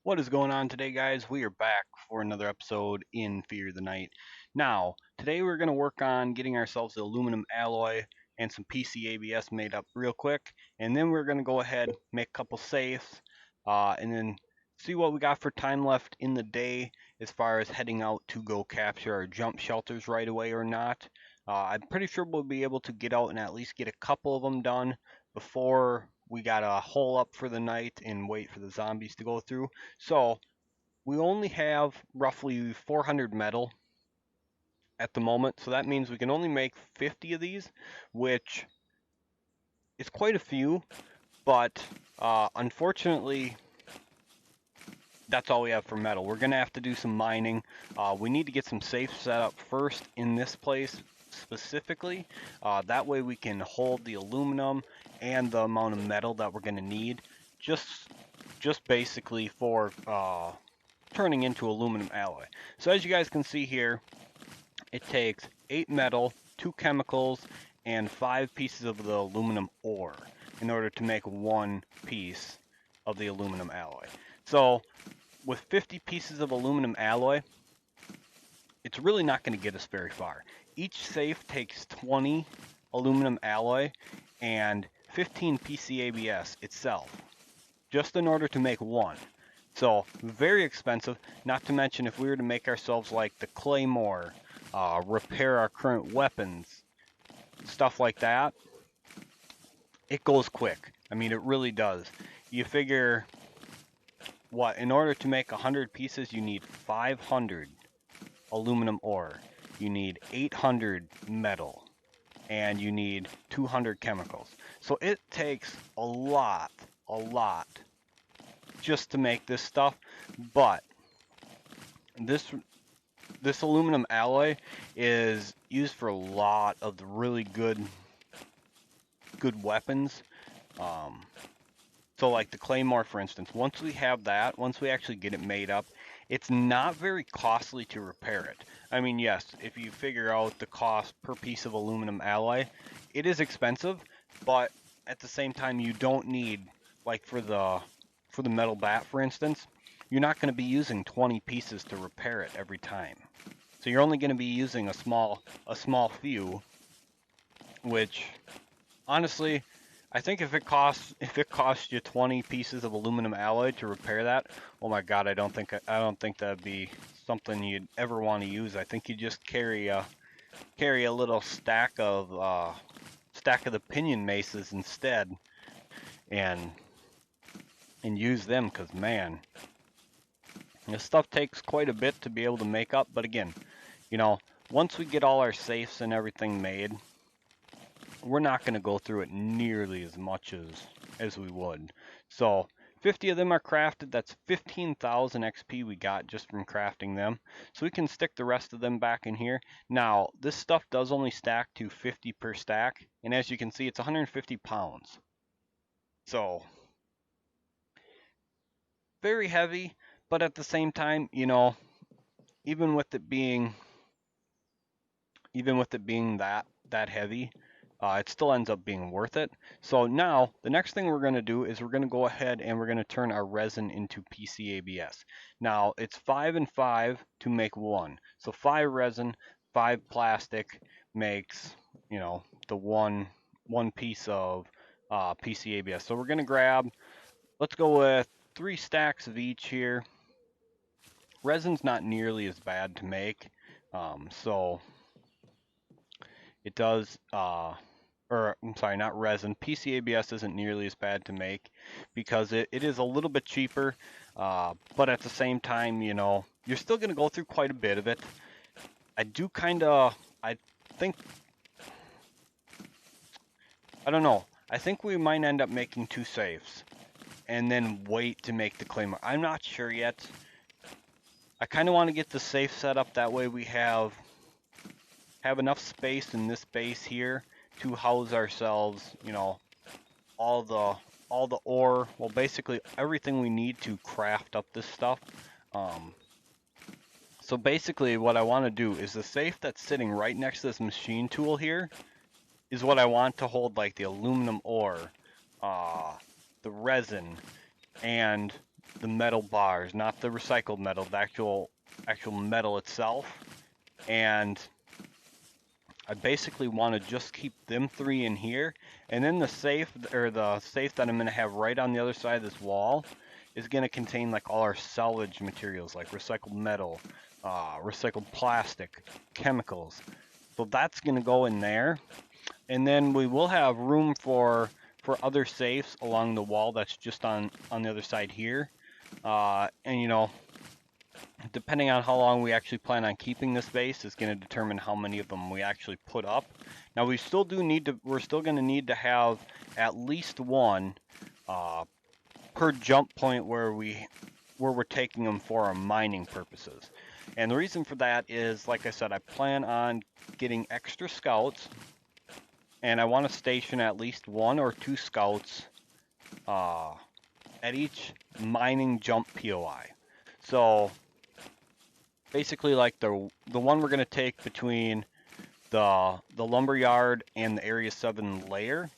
What is going on today, guys? We are back for another episode in Fear the Night. Now, today we're going to work on getting ourselves the aluminum alloy and some PCABS made up real quick, and then we're going to go ahead, make a couple safes, and then see what we got for time left in the day as far as heading out to go capture our jump shelters right away or not. I'm pretty sure we'll be able to get out and at least get a couple of them done before we got a hole up for the night and wait for the zombies to go through. So we only have roughly 400 metal at the moment, so that means we can only make 50 of these, which is quite a few, but unfortunately, that's all we have for metal. We're going to have to do some mining. We need to get some safes set up first in this place specifically. That way we can hold the aluminum and the amount of metal that we're going to need just basically for turning into aluminum alloy. So as you guys can see here, it takes 8 metal, 2 chemicals, and 5 pieces of the aluminum ore in order to make 1 piece of the aluminum alloy. So with 50 pieces of aluminum alloy, it's really not going to get us very far. Each safe takes 20 aluminum alloy and 15 PCABS itself, just in order to make 1. So very expensive, not to mention if we were to make ourselves like the claymore, repair our current weapons, stuff like that, it goes quick. I mean, it really does. You figure, what, in order to make 100 pieces, you need 500 aluminum ore, you need 800 metal, and you need 200 chemicals. So it takes a lot just to make this stuff, but this aluminum alloy is used for a lot of the really good weapons. So like the claymore, for instance, once we have that, once we actually get it made up, it's not very costly to repair it. I mean, yes, if you figure out the cost per piece of aluminum alloy, it is expensive, but at the same time, you don't need, like for the metal bat, for instance, you're not going to be using 20 pieces to repair it every time. So you're only going to be using a small few, which honestly, I think if it costs you 20 pieces of aluminum alloy to repair that, oh my god, I don't think that'd be something you'd ever want to use. I think you just carry a little stack of the pinion maces instead, and use them, because man, this stuff takes quite a bit to be able to make up. But again, you know, once we get all our safes and everything made, we're not going to go through it nearly as much as we would. So 50 of them are crafted. That's 15,000 XP we got just from crafting them. So we can stick the rest of them back in here. Now, this stuff does only stack to 50 per stack. And as you can see, it's 150 pounds. So very heavy, but at the same time, you know, even with it being that heavy, it still ends up being worth it. So now the next thing we're going to do is we're going to go ahead and we're going to turn our resin into PCABS. Now it's 5 and 5 to make 1. So 5 resin, 5 plastic makes, you know, the one piece of PCABS. So we're going to grab, let's go with 3 stacks of each here. Resin's not nearly as bad to make, so it does, or I'm sorry, not resin. PCABS isn't nearly as bad to make because it is a little bit cheaper, but at the same time, you know, you're still going to go through quite a bit of it. I think, I don't know. I think we might end up making 2 safes and then wait to make the claymore. I'm not sure yet. I kind of want to get the safe set up, that way we have enough space in this base here to house ourselves, you know, all the ore, well, basically everything we need to craft up this stuff. So basically what I want to do is the safe that's sitting right next to this machine tool here is what I want to hold, like the aluminum ore, the resin, and the metal bars, not the recycled metal, the actual metal itself. And I basically want to just keep them 3 in here, and then the safe that I'm going to have right on the other side of this wall is going to contain like all our salvage materials, like recycled metal, recycled plastic, chemicals. So that's going to go in there, and then we will have room for other safes along the wall that's just on the other side here. And you know, depending on how long we actually plan on keeping this base is going to determine how many of them we actually put up. Now we're still going to need to have at least one per jump point where we're taking them for our mining purposes. And the reason for that is, like I said, I plan on getting extra scouts, and I want to station at least 1 or 2 scouts at each mining jump POI. So basically, like the one we're going to take between the lumber yard and the area 7 layer,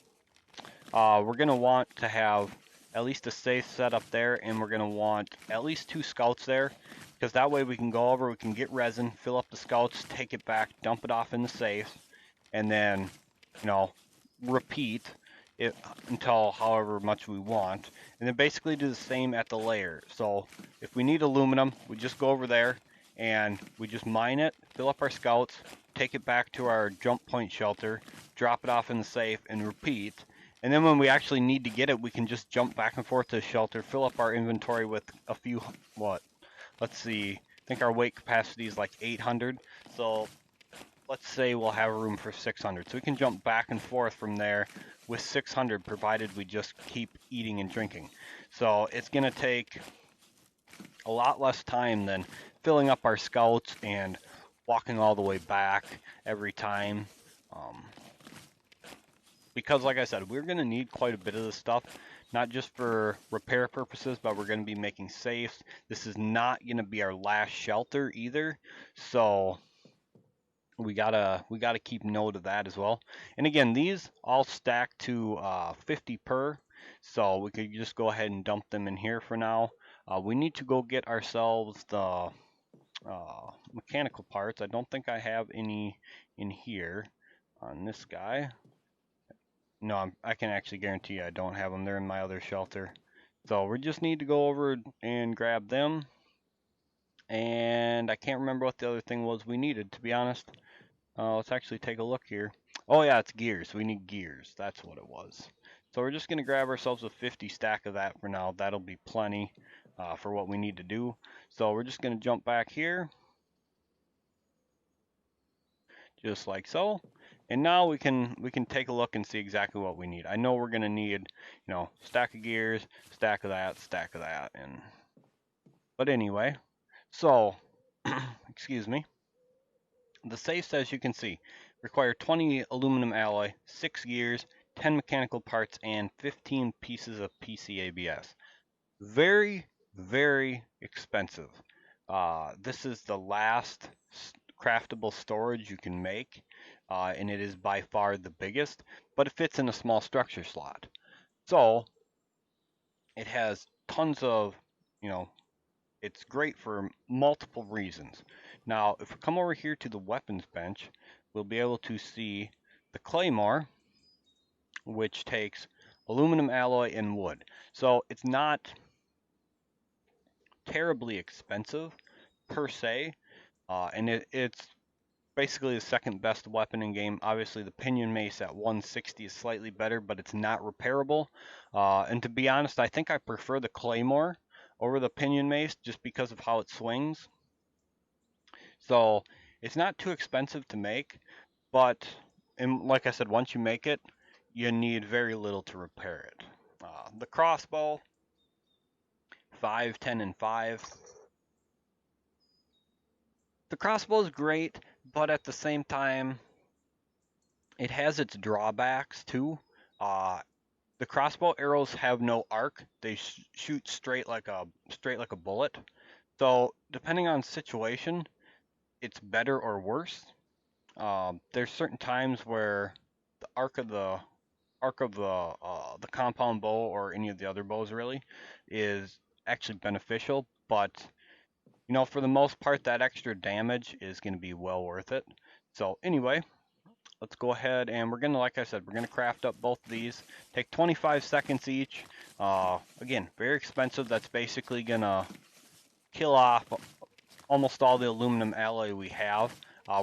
we're going to want to have at least a safe set up there, and we're going to want at least 2 scouts there, because that way we can go over, we can get resin, fill up the scouts, take it back, dump it off in the safe, and then, you know, repeat it until however much we want, and then basically do the same at the layer. So if we need aluminum, we just go over there and we just mine it, fill up our scouts, take it back to our jump point shelter, drop it off in the safe, and repeat. And then when we actually need to get it, we can just jump back and forth to the shelter, fill up our inventory with a few, let's see, I think our weight capacity is like 800. So let's say we'll have room for 600. So we can jump back and forth from there with 600, provided we just keep eating and drinking. So it's going to take a lot less time than filling up our scouts and walking all the way back every time. Because like I said, we're going to need quite a bit of this stuff, not just for repair purposes, but we're going to be making safes. This is not going to be our last shelter either, so we gotta keep note of that as well. And again, these all stack to 50 per, so we could just go ahead and dump them in here for now. We need to go get ourselves the mechanical parts. I don't think I have any in here on this guy. No, I can actually guarantee you I don't have them. They're in my other shelter. So we just need to go over and grab them. And I can't remember what the other thing was we needed, to be honest. Let's actually take a look here. Oh yeah, it's gears. We need gears. That's what it was. So we're just going to grab ourselves a 50 stack of that for now. That'll be plenty for what we need to do. So we're just going to jump back here, just like so. And now we can take a look and see exactly what we need. I know we're going to need, you know, stack of gears, stack of that, and but anyway. So, excuse me. The safes, as you can see, require 20 aluminum alloy, 6 gears, 10 mechanical parts, and 15 pieces of PCABS. Very, very expensive. This is the last craftable storage you can make, and it is by far the biggest, but it fits in a small structure slot. So it has tons of, you know, it's great for multiple reasons. Now, if we come over here to the weapons bench, we'll be able to see the claymore, which takes aluminum alloy and wood. So it's not terribly expensive per se, and it's basically the second best weapon in game. Obviously, the pinion mace at 160 is slightly better, but it's not repairable. And to be honest, I think I prefer the claymore over the pinion mace just because of how it swings. So it's not too expensive to make, but and like I said, once you make it, you need very little to repair it. The crossbow, 5, 10, and 5. The crossbow is great, but at the same time, it has its drawbacks too. Uh, the crossbow arrows have no arc; they shoot straight like a bullet. So depending on situation, it's better or worse. There's certain times where the arc of the compound bow or any of the other bows really is actually beneficial, but you know, for the most part, that extra damage is going to be well worth it. So anyway, let's go ahead and we're going to, like I said, we're going to craft up both of these. Take 25 seconds each. Again, very expensive. That's basically going to kill off almost all the aluminum alloy we have.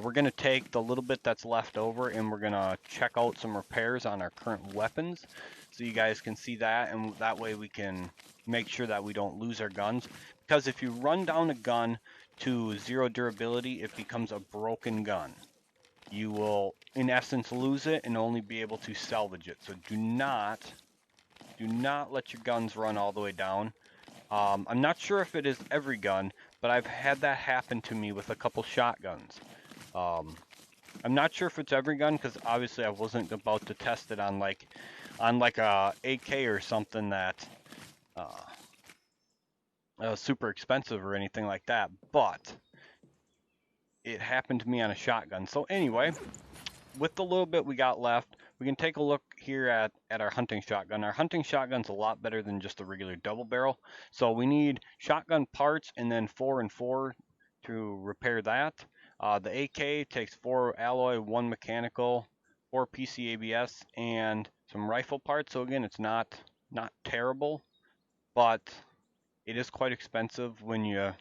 We're going to take the little bit that's left over and we're going to check out some repairs on our current weapons so you guys can see that, and that way we can make sure that we don't lose our guns, because if you run down a gun to 0 durability, it becomes a broken gun. You will in essence lose it and only be able to salvage it. So do not let your guns run all the way down. I'm not sure if it is every gun, but I've had that happen to me with a couple shotguns. I'm not sure if it's every gun, because obviously I wasn't about to test it on like a AK or something that super expensive or anything like that, but it happened to me on a shotgun. So anyway, with the little bit we got left, we can take a look here at our hunting shotgun. Our hunting shotgun's a lot better than just a regular double barrel. So we need shotgun parts and then 4 and 4 to repair that. The AK takes 4 alloy, 1 mechanical, 4 PCABS, and some rifle parts. So again, it's not terrible, but it is quite expensive when you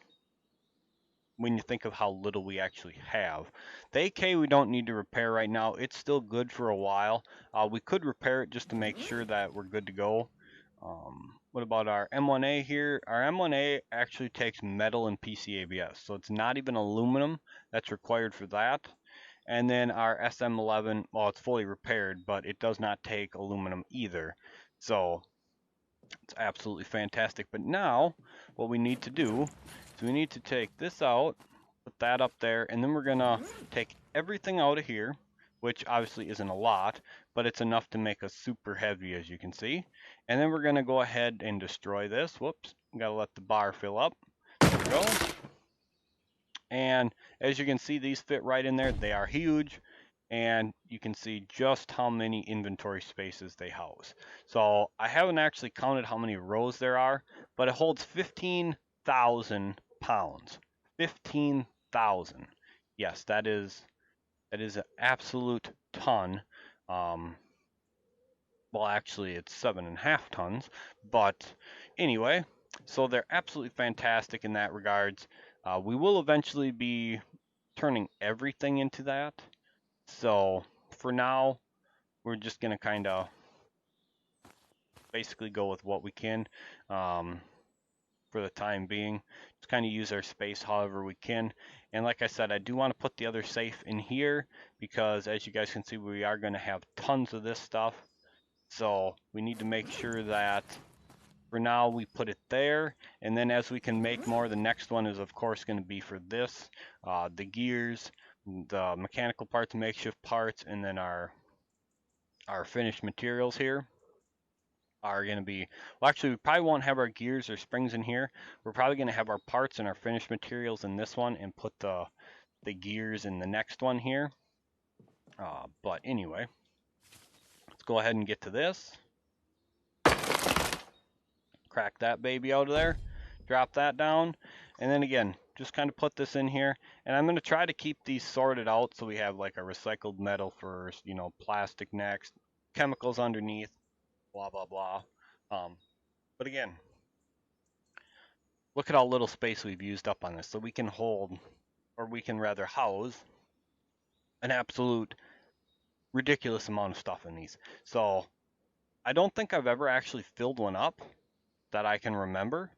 think of how little we actually have. The AK we don't need to repair right now. It's still good for a while. We could repair it just to make sure that we're good to go. What about our M1A here? Our M1A actually takes metal and PCABS, so it's not even aluminum that's required for that. And then our SM11, well, it's fully repaired, but it does not take aluminum either. So it's absolutely fantastic. But now what we need to do is we need to take this out, put that up there, and then we're gonna take everything out of here, which obviously isn't a lot, but it's enough to make us super heavy, as you can see. And then we're gonna go ahead and destroy this. Whoops, gotta let the bar fill up. There we go. And as you can see, these fit right in there. They are huge, and you can see just how many inventory spaces they house. So I haven't actually counted how many rows there are, but it holds 15,000 pounds. 15,000. Yes, that is an absolute ton. Well, actually, it's 7.5 tons, but anyway, so they're absolutely fantastic in that regards. We will eventually be turning everything into that. So for now, we're just going to kind of basically go with what we can for the time being. Just kind of use our space however we can. And like I said, I do want to put the other safe in here because as you guys can see, we are going to have tons of this stuff. So we need to make sure that for now we put it there, and then as we can make more, the next one is of course going to be for this, the gears, the mechanical parts, makeshift parts, and then our finished materials here are going to be, well actually we probably won't have our gears or springs in here. We're probably going to have our parts and our finished materials in this one and put the gears in the next one here. But anyway, let's go ahead and get to this. Crack that baby out of there, drop that down, and then again just kind of put this in here, and I'm going to try to keep these sorted out so we have like a recycled metal first, you know, plastic next, chemicals underneath, blah blah blah. But again, look at how little space we've used up on this, so we can hold, or we can rather house, an absolute ridiculous amount of stuff in these. So I don't think I've ever actually filled one up that I can remember.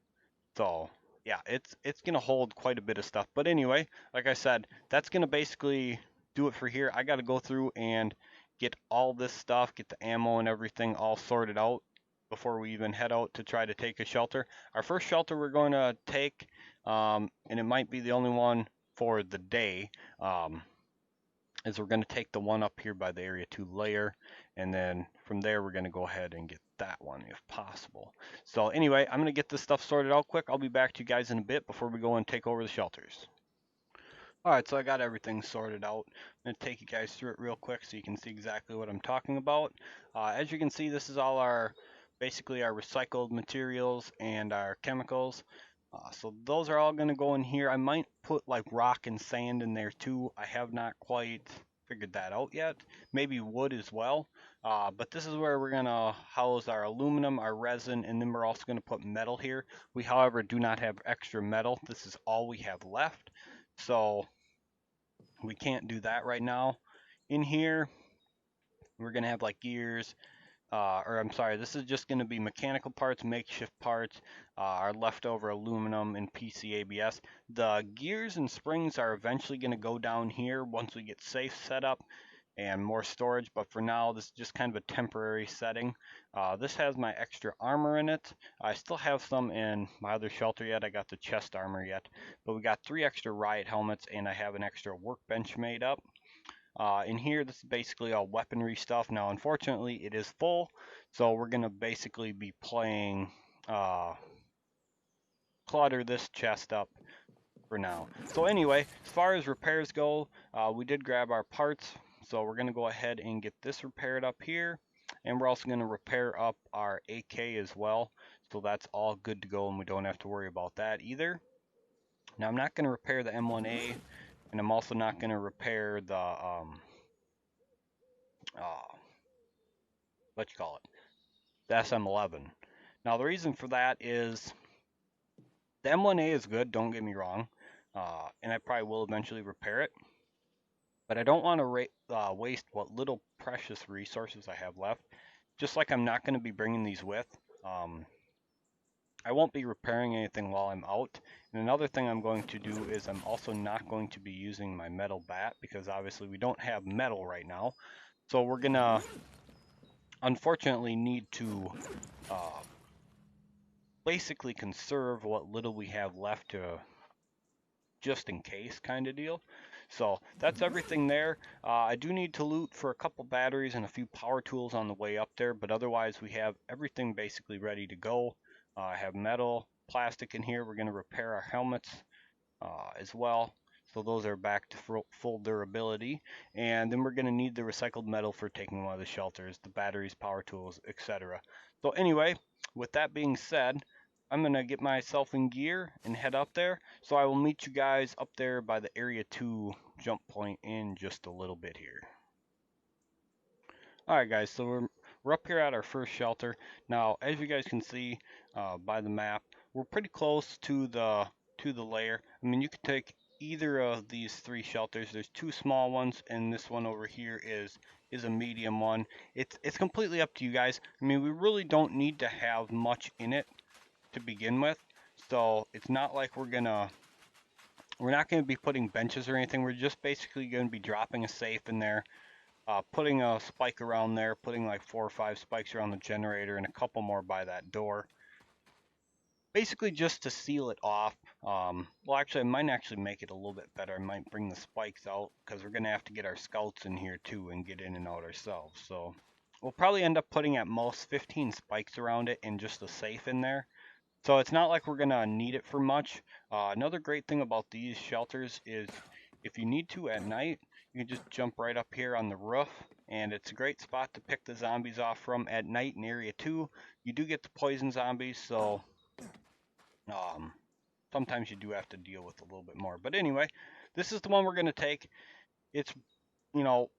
So yeah, it's gonna hold quite a bit of stuff. But anyway, like I said, that's gonna basically do it for here. I gotta go through and get all this stuff, get the ammo and everything all sorted out before we even head out to try to take a shelter. Our first shelter we're going to take, and it might be the only one for the day, is we're going to take the one up here by the Area 2 layer, and then from there we're going to go ahead and get that one if possible. So anyway, I'm going to get this stuff sorted out quick. I'll be back to you guys in a bit before we go and take over the shelters. Alright, so I got everything sorted out. I'm going to take you guys through it real quick so you can see exactly what I'm talking about. As you can see, this is all our basically our recycled materials and our chemicals. So those are all going to go in here. I might put like rock and sand in there too. I have not quite figured that out yet. Maybe wood as well. But this is where we're going to house our aluminum, our resin, and then we're also going to put metal here. We, however, do not have extra metal. This is all we have left. So we can't do that right now. In here, we're going to have like gears, or I'm sorry, this is just going to be mechanical parts, makeshift parts, our leftover aluminum and PCABS. The gears and springs are eventually going to go down here once we get safe set up and more storage, but for now this is just kind of a temporary setting. This has my extra armor in it. I still have some in my other shelter yet. I got the chest armor yet, but we got 3 extra riot helmets and I have an extra workbench made up. In here, this is basically all weaponry stuff. Now, unfortunately, it is full, so we're going to basically be playing clutter this chest up for now. So anyway, as far as repairs go, we did grab our parts, so we're going to go ahead and get this repaired up here, and we're also going to repair up our AK as well, so that's all good to go, and we don't have to worry about that either. Now, I'm not going to repair the M1A, and I'm also not going to repair the what you call it, the SM11. Now the reason for that is the M1A is good, don't get me wrong, and I probably will eventually repair it, but I don't want to waste what little precious resources I have left. Just like I'm not going to be bringing these with, I won't be repairing anything while I'm out. And another thing I'm going to do is I'm also not going to be using my metal bat because obviously we don't have metal right now. So we're going to unfortunately need to basically conserve what little we have left to just in case kind of deal. So that's everything there. I do need to loot for a couple batteries and a few power tools on the way up there, but otherwise we have everything basically ready to go. I have metal, plastic in here. We're going to repair our helmets as well. So those are back to full durability. And then we're going to need the recycled metal for taking one of the shelters, the batteries, power tools, etc. So anyway, with that being said, I'm going to get myself in gear and head up there. So I will meet you guys up there by the Area 2 jump point in just a little bit here. Alright guys, so we're up here at our first shelter. Now, as you guys can see by the map, we're pretty close to the lair. I mean, you could take either of these 3 shelters. There's 2 small ones, and this one over here is a medium one. It's completely up to you guys. I mean, we really don't need to have much in it to begin with, so it's not like we're not gonna be putting benches or anything. We're just basically gonna be dropping a safe in there. Putting a spike around there, putting like 4 or 5 spikes around the generator and a couple more by that door. Basically just to seal it off. Well, actually, I might actually make it a little bit better. I might bring the spikes out because we're going to have to get our scouts in here too and get in and out ourselves. So we'll probably end up putting at most 15 spikes around it and just a safe in there. So it's not like we're going to need it for much. Another great thing about these shelters is if you need to at night, you can just jump right up here on the roof, and it's a great spot to pick the zombies off from at night in Area 2. You do get the poison zombies, so sometimes you do have to deal with a little bit more. But anyway, this is the one we're going to take. It's, you know,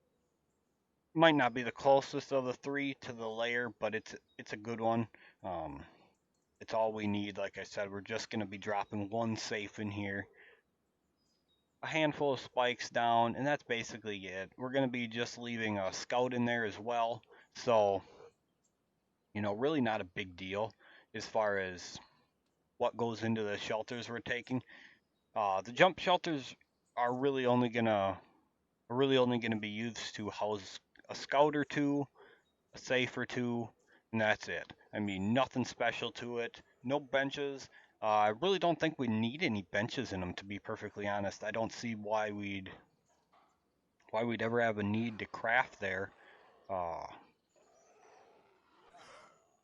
might not be the closest of the 3 to the lair, but it's a good one. It's all we need. Like I said, we're just going to be dropping 1 safe in here, a handful of spikes down, and that's basically it. We're going to be just leaving a scout in there as well. So, you know, really not a big deal as far as what goes into the shelters we're taking. The jump shelters are really only gonna be used to house a scout or 2, a safe or 2, and that's it. I mean, nothing special to it. No benches. I really don't think we need any benches in them, to be perfectly honest. I don't see why we'd ever have a need to craft there, uh,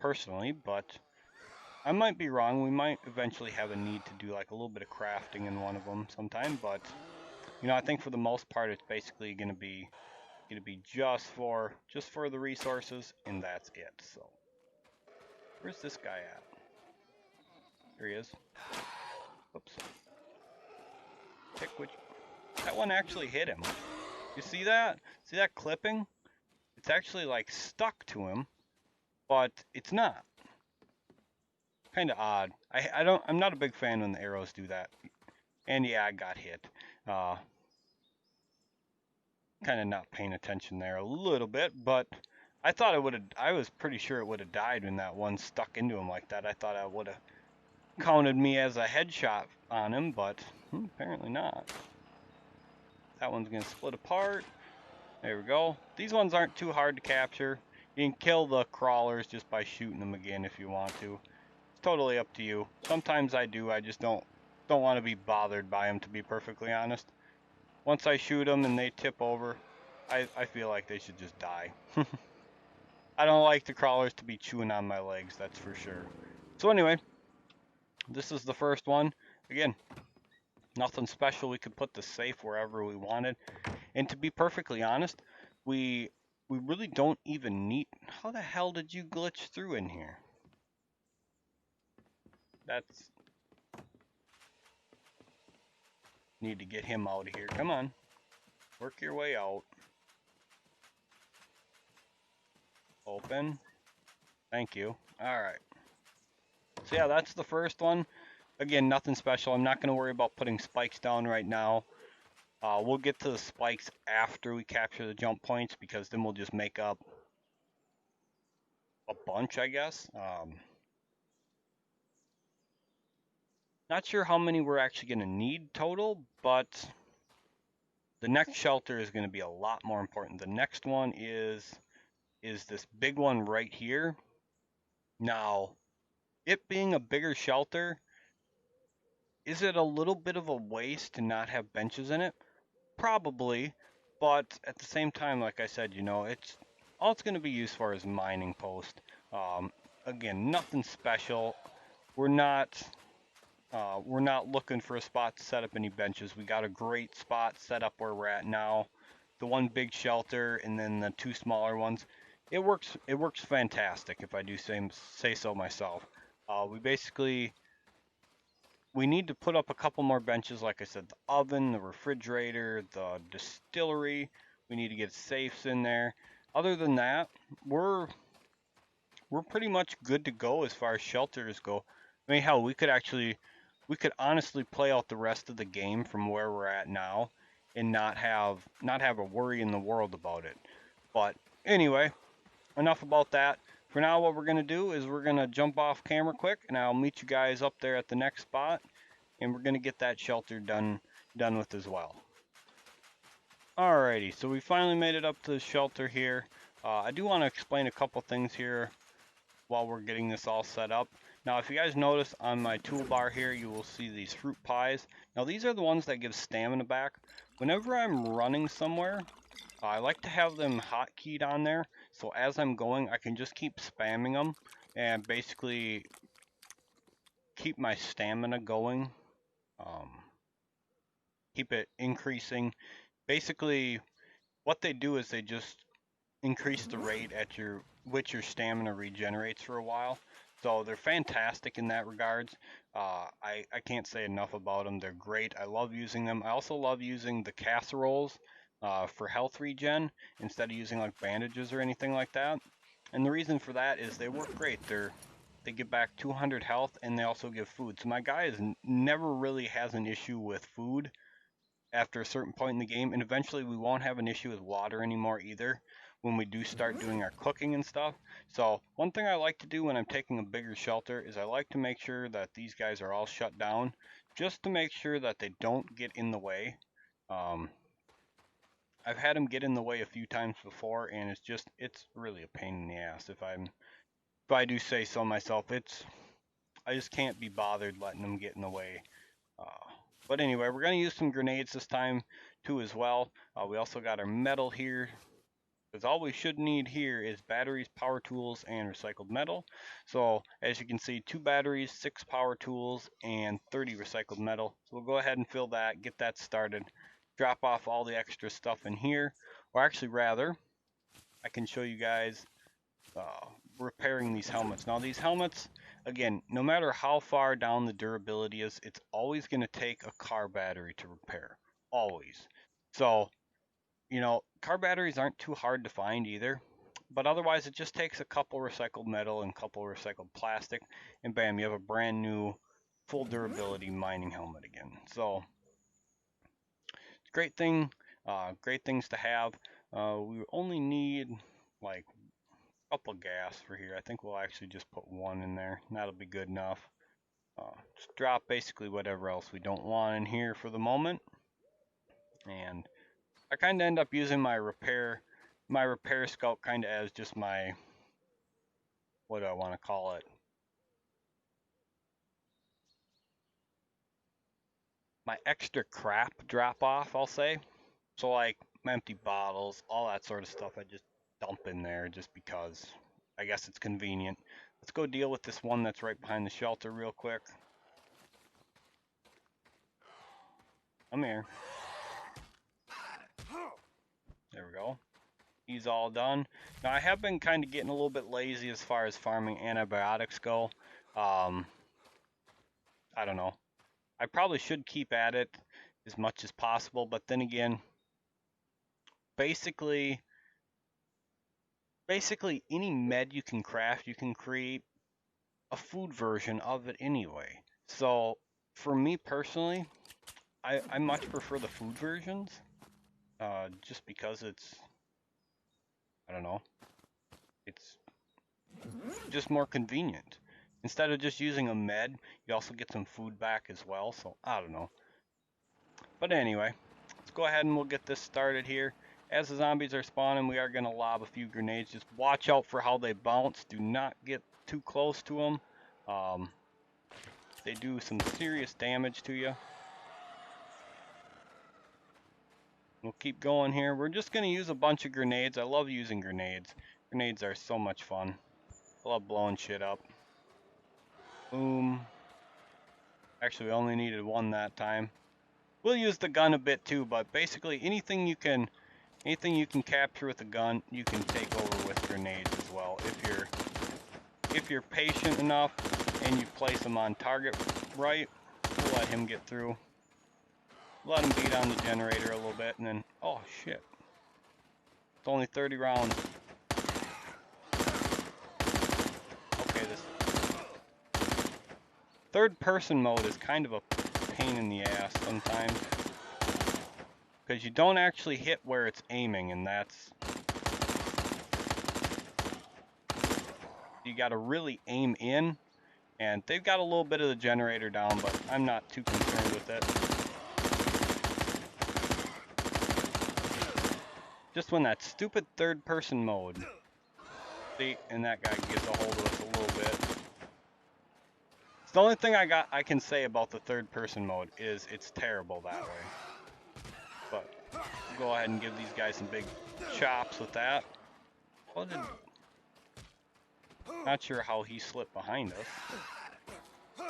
personally, but I might be wrong. We might eventually have a need to do like a little bit of crafting in one of them sometime, but you know, I think for the most part, it's basically going to be just for the resources, and that's it. So Where's this guy at? There he is. Oops. Pick which. That one actually hit him. You see that? See that clipping? It's actually like stuck to him, but it's not. Kind of odd. I'm not a big fan when the arrows do that. And yeah, I got hit. Kind of not paying attention there a little bit, but I thought it would have. I was pretty sure it would have died when that one stuck into him like that. I thought I would have counted me as a headshot on him, but apparently not. That one's gonna split apart. There we go. These ones aren't too hard to capture. You can kill the crawlers just by shooting them again if you want to. It's totally up to you. Sometimes I do. I just don't want to be bothered by them, to be perfectly honest. Once I shoot them and they tip over, I feel like they should just die. I don't like the crawlers to be chewing on my legs, that's for sure. So anyway, this is the first one. Again, nothing special. We could put the safe wherever we wanted. And to be perfectly honest, we really don't even need... How the hell did you glitch through in here? That's... Need to get him out of here. Come on. Work your way out. Open. Thank you. Alright. So yeah, that's the first one. Again, nothing special. I'm not going to worry about putting spikes down right now. We'll get to the spikes after we capture the jump points, because then we'll just make up a bunch, I guess. Not sure how many we're actually going to need total, but the next shelter is going to be a lot more important. The next one is this big one right here. Now, it being a bigger shelter, is it a little bit of a waste to not have benches in it? Probably, but at the same time, like I said, you know, all it's going to be used for is mining post. Again, nothing special. We're not looking for a spot to set up any benches. We got a great spot set up where we're at now. The one big shelter and then the two smaller ones. It works fantastic, if I do say so myself. We need to put up a couple more benches, like I said, the oven, the refrigerator, the distillery. We need to get safes in there. Other than that, we're pretty much good to go as far as shelters go. I mean, hell, we could honestly play out the rest of the game from where we're at now and not have a worry in the world about it. But anyway, enough about that. For now, what we're going to do is we're going to jump off camera quick, and I'll meet you guys up there at the next spot, and we're going to get that shelter done with as well. Alrighty, so we finally made it up to the shelter here. I do want to explain a couple things here while we're getting this all set up. Now, if you guys notice on my toolbar here, you will see these fruit pies. Now, these are the ones that give stamina back. Whenever I'm running somewhere, I like to have them hotkeyed on there, so as I'm going, I can just keep spamming them and basically keep my stamina going, keep it increasing. Basically, what they do is they just increase the rate at which your stamina regenerates for a while. So they're fantastic in that regards. I can't say enough about them. They're great. I love using them. I also love using the casseroles for health regen instead of using like bandages or anything like that. And the reason for that is they work great. They give back 200 health, and they also give food. So my guy never really has an issue with food after a certain point in the game, and eventually we won't have an issue with water anymore either when we do start doing our cooking and stuff. So one thing I like to do when I'm taking a bigger shelter is I like to make sure that these guys are all shut down, just to make sure that they don't get in the way. I've had them get in the way a few times before, and it's really a pain in the ass if I do say so myself. I just can't be bothered letting them get in the way. But anyway, we're going to use some grenades this time too as well. We also got our metal here, because all we should need here is batteries, power tools, and recycled metal. So as you can see, 2 batteries, 6 power tools, and 30 recycled metal. So we'll go ahead and fill that, get that started, drop off all the extra stuff in here. Or actually rather, I can show you guys repairing these helmets. Now these helmets, again, no matter how far down the durability is, it's always going to take a car battery to repair. Always. So, you know, car batteries aren't too hard to find either. But otherwise, it just takes a couple recycled metal and a couple recycled plastic, and bam, you have a brand new, full durability mining helmet again. So, great thing, great things to have. We only need like a couple gas for here. I think we'll actually just put one in there. That'll be good enough. Just drop basically whatever else we don't want in here for the moment. And I kind of end up using my repair scout kind of as just my, what do I want to call it? My extra crap drop off, I'll say. So like empty bottles, all that sort of stuff, I just dump in there just because I guess it's convenient. Let's go deal with this one that's right behind the shelter real quick. Come here. There we go. He's all done. Now I have been kind of getting a little bit lazy as far as farming antibiotics go. I don't know. I probably should keep at it as much as possible, but then again, basically any med you can craft, you can create a food version of it anyway. So for me personally, I much prefer the food versions, just because it's, I don't know, it's just more convenient. Instead of just using a med, you also get some food back as well, so I don't know. But anyway, let's go ahead and we'll get this started here. As the zombies are spawning, we are going to lob a few grenades. Just watch out for how they bounce. Do not get too close to them. They do some serious damage to you. We'll keep going here. We're just going to use a bunch of grenades. I love using grenades. Grenades are so much fun. I love blowing shit up. Boom. Actually, we only needed one that time. We'll use the gun a bit too, but basically anything you can capture with a gun, you can take over with grenades as well. If you're patient enough and you place them on target right, we'll let him get through. Let him beat on the generator a little bit, and then, oh shit. It's only 30 rounds. Okay, this third person mode is kind of a pain in the ass sometimes, because you don't actually hit where it's aiming, and that's, you gotta really aim in, and they've got a little bit of the generator down, but I'm not too concerned with it. Just when that stupid third person mode, see, and that guy gets a hold of us a little bit. It's the only thing I can say about the third person mode is it's terrible that way. But we'll go ahead and give these guys some big chops with that. Not sure how he slipped behind us.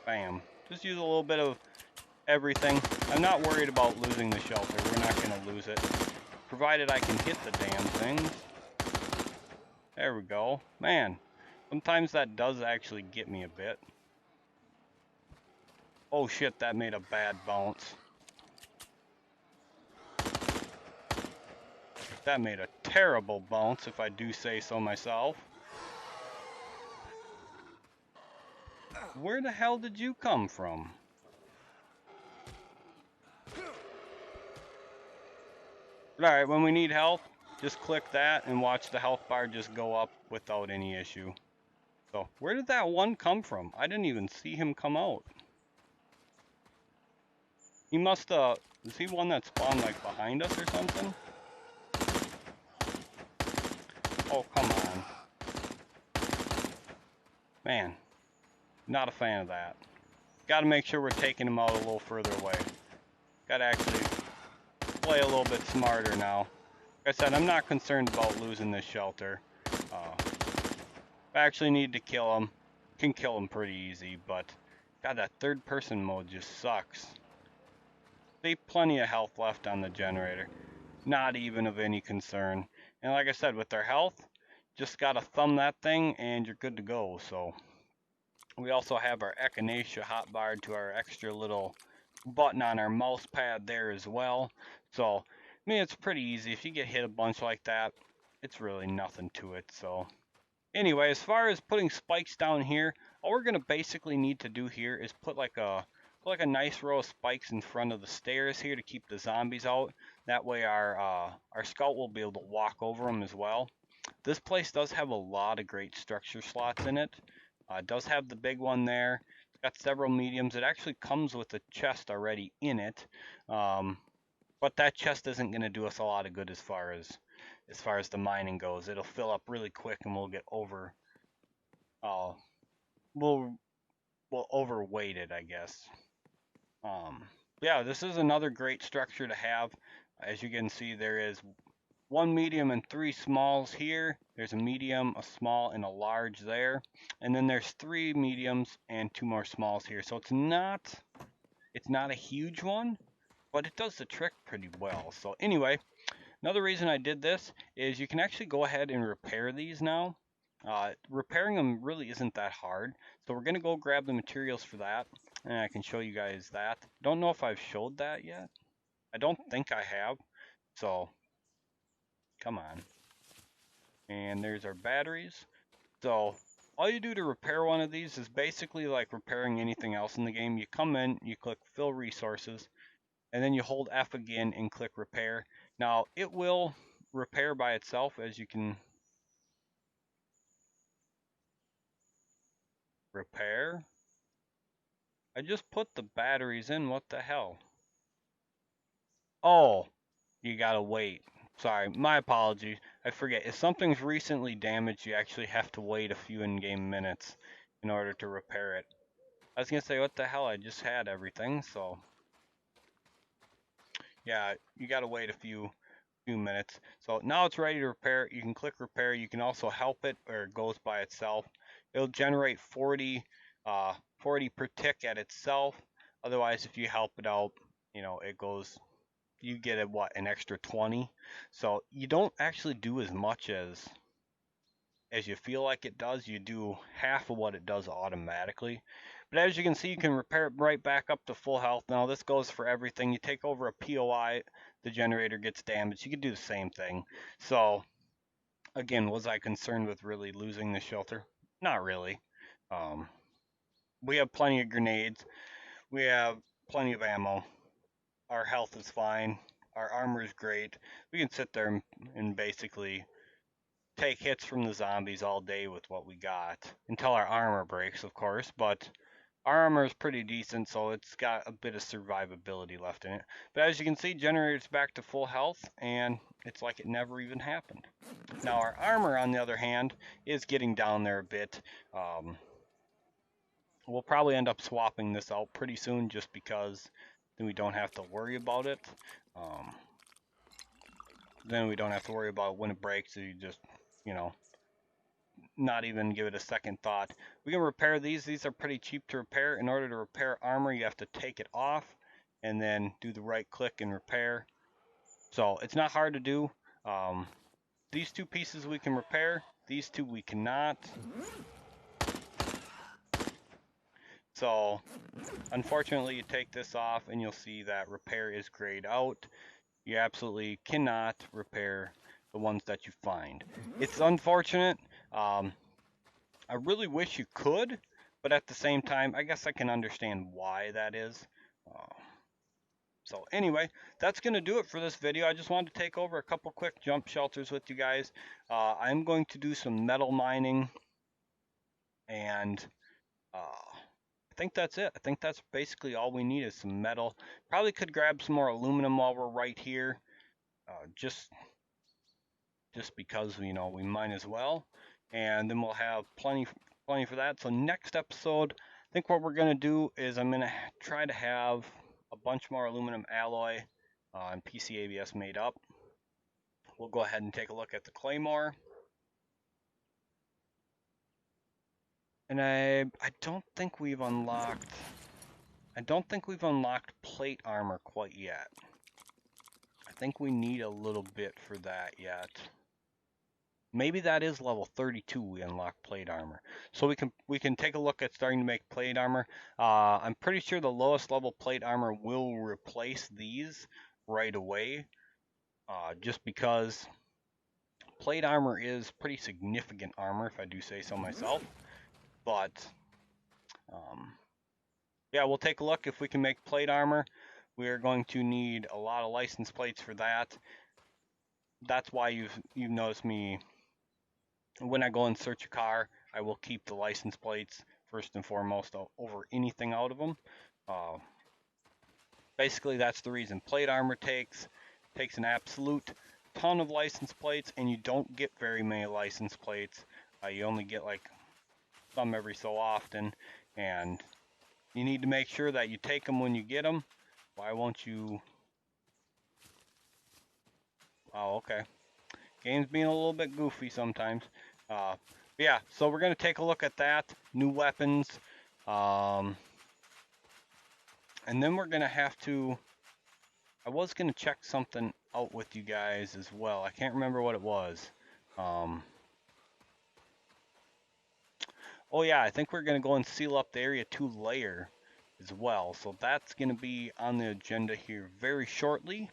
Bam. Just use a little bit of everything. I'm not worried about losing the shelter. We're not going to lose it, provided I can hit the damn things. There we go. Man, sometimes that does actually get me a bit. Oh shit, that made a bad bounce. That made a terrible bounce, if I do say so myself. Where the hell did you come from? Alright, when we need health, just click that and watch the health bar just go up without any issue. So, where did that one come from? I didn't even see him come out. He must, is he one that spawned, like, behind us or something? Oh, come on. Man, not a fan of that. Gotta make sure we're taking him out a little further away. Gotta actually play a little bit smarter now. Like I said, I'm not concerned about losing this shelter. If I actually need to kill him, can kill him pretty easy, but God, that third person mode just sucks. See, plenty of health left on the generator. Not even of any concern. And like I said, with our health, just gotta thumb that thing and you're good to go. So we also have our echinacea hotbar to our extra little button on our mouse pad there as well. So, I mean, it's pretty easy. If you get hit a bunch like that, it's really nothing to it. So, anyway, as far as putting spikes down here, all we're gonna basically need to do here is put like a nice row of spikes in front of the stairs here to keep the zombies out. That way our scout will be able to walk over them as well. This place does have a lot of great structure slots in it. It does have the big one there. It's got several mediums. It actually comes with a chest already in it. But that chest isn't going to do us a lot of good as far as the mining goes. It'll fill up really quick and we'll get uh we'll overweight it, I guess. Um yeah, this is another great structure to have. As you can see, there is one medium and three smalls here. There's a medium, a small, and a large there. And then there's three mediums and two more smalls here. So it's not a huge one, but it does the trick pretty well. So anyway, another reason I did this is you can actually go ahead and repair these now. Repairing them really isn't that hard. So we're gonna go grab the materials for that, and I can show you guys that. Don't know if I've showed that yet. I don't think I have. So come on. And there's our batteries. So all you do to repair one of these is basically like repairing anything else in the game. You come in, you click fill resources, and then you hold F again and click repair. Now it will repair by itself, as you can repair. I just put the batteries in, what the hell? Oh, you gotta wait. Sorry, my apology. I forget. If something's recently damaged, you actually have to wait a few in-game minutes in order to repair it. I was gonna say, what the hell? I just had everything, so yeah, you gotta wait a few minutes. So now it's ready to repair. You can click repair. You can also help it, or it goes by itself. It'll generate 40 per tick at itself. Otherwise, if you help it out, it goes. You get an extra 20. So you don't actually do as much as you feel like it does. You do half of what it does automatically. But as you can see, you can repair it right back up to full health. Now this goes for everything. You take over a POI, the generator gets damaged. You can do the same thing. So again, was I concerned with really losing the shelter? Not really. We have plenty of grenades. We have plenty of ammo. Our health is fine. Our armor is great. We can sit there and basically take hits from the zombies all day with what we got. Until our armor breaks, of course, but our armor is pretty decent, so it's got a bit of survivability left in it. But as you can see, generator's back to full health, and it's like it never even happened. Now our armor, on the other hand, is getting down there a bit. We'll probably end up swapping this out pretty soon, just because then we don't have to worry about it. Then we don't have to worry about when it breaks, so you just, not even give it a second thought. We can repair these. These are pretty cheap to repair. In order to repair armor, you have to take it off and then do the right click and repair. So it's not hard to do. These two pieces we can repair. These two we cannot. So unfortunately, you take this off and you'll see that repair is grayed out. You absolutely cannot repair the ones that you find. It's unfortunate. I really wish you could, but at the same time, I guess I can understand why that is. So anyway, that's going to do it for this video. I just wanted to take over a couple quick jump shelters with you guys. I'm going to do some metal mining, and I think that's it. I think that's basically all we need is some metal. Probably could grab some more aluminum while we're right here, just because, we might as well. And then we'll have plenty for that. So next episode, I think what we're going to do is I'm going to try to have a bunch more aluminum alloy and PCABS made up. We'll go ahead and take a look at the Claymore. And I don't think we've unlocked plate armor quite yet. I think we need a little bit for that yet. Maybe that is level 32 we unlock plate armor. So we can take a look at starting to make plate armor. I'm pretty sure the lowest level plate armor will replace these right away. Just because plate armor is pretty significant armor, if I do say so myself. But um, yeah, we'll take a look if we can make plate armor. We are going to need a lot of license plates for that. That's why you've noticed me when I go and search a car, I will keep the license plates first and foremost over anything out of them. Uh, Basically, that's the reason. Plate armor takes an absolute ton of license plates, and you don't get very many license plates. You only get like some every so often, and you need to make sure that you take them when you get them. Why won't you? Oh, okay. Game's being a little bit goofy sometimes. Yeah, so we're going to take a look at that. New weapons. Um, and then we're going to have to... I was going to check something out with you guys as well. I can't remember what it was. Oh yeah, I think we're going to go and seal up the Area 2 layer as well. So that's going to be on the agenda here very shortly.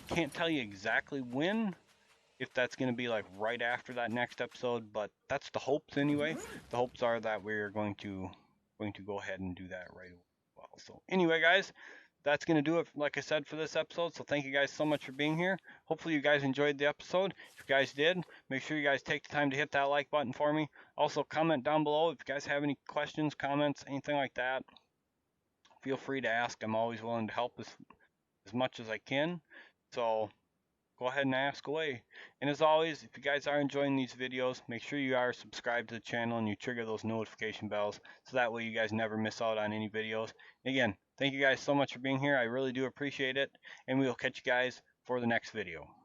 Can't tell you exactly when, if that's going to be like right after that next episode, but that's the hopes anyway. The hopes are that we're going to go ahead and do that right away. Well, so anyway, guys, that's going to do it, like I said, for this episode. So thank you guys so much for being here. Hopefully you guys enjoyed the episode. If you guys did, make sure you guys take the time to hit that like button for me. Also, comment down below if you guys have any questions, comments, anything like that. Feel free to ask. I'm always willing to help as much as I can. So go ahead and ask away. And as always, if you guys are enjoying these videos, make sure you are subscribed to the channel and you trigger those notification bells so that way you guys never miss out on any videos. And again, thank you guys so much for being here. I really do appreciate it. And we will catch you guys for the next video.